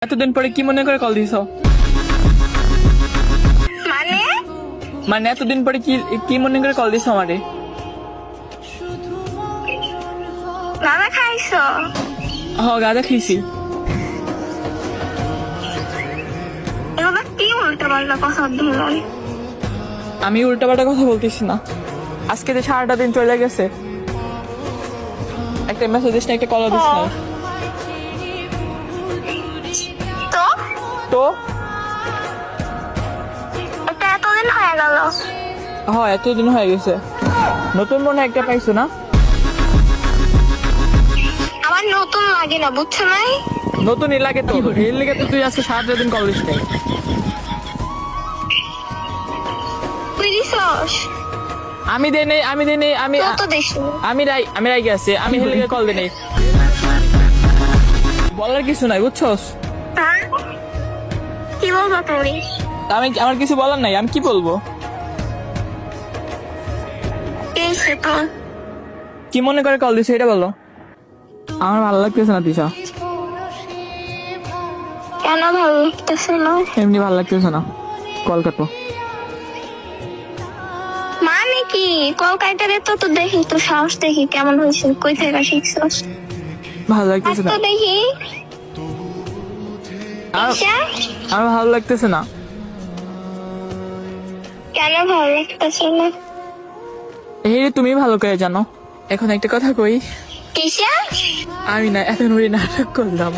এতদিন পরে কি মনে করে কল দিছ? মানে মানে এতদিন পরে কি মনে করে কল দিছ আমারে? গাঁজা খাইছো? গাঁজা খাইছি। এগুলো কি উল্টা পাল্টা কথা বললেন? আমি উল্টাপাল্টা কথা বলতেছি না। আজকে যে সারাটা দিন চলে গেছে, একটা মেসেজ দিস না, একটা কল দিস না। তো তো এটা এতদিন হয়ে গেল। এতদিন হয়ে গেছে। নতুন মনে একটা পাইছো না? আমার নতুন লাগে না, বুঝছো নাই? নতুনই লাগে তো, এর লেগে তো তুই আজকে সারাটা দিন কল দিস নাই। তুই দিছস? আমি দেই নাই, আমি তো দেখছি আমি রাই গেছে, আমি এর লেগে কল দিই নাই। বলার কিছু নাই, বুঝছস? হ্যাঁ? কি বলবো তুমি? আমার কিছু বলার নাই, আমি কি বলবো? এই সেটা কি মনে করে কল দিছে এটা বলো। আমার ভালো লাগতেছে না দিশা, কেন ভালো লাগতেছে না? এমনি ভালো লাগতেছে না, কল কাটো। মানে কি কলকাতারে তো দেখি, তো সাহস দেখি কেমন হয়েছে, কই থেকে শিখছস? ভালো আজ লাগতেছে না, তো দেখি ঈশা, আমার ভালো লাগতেছে না। কেন ভালো লাগতেছে না? এই তুমি ভালো করে জানো। এখন একটা কথা কই, ঈশা, আমি না এত নাটক করলাম।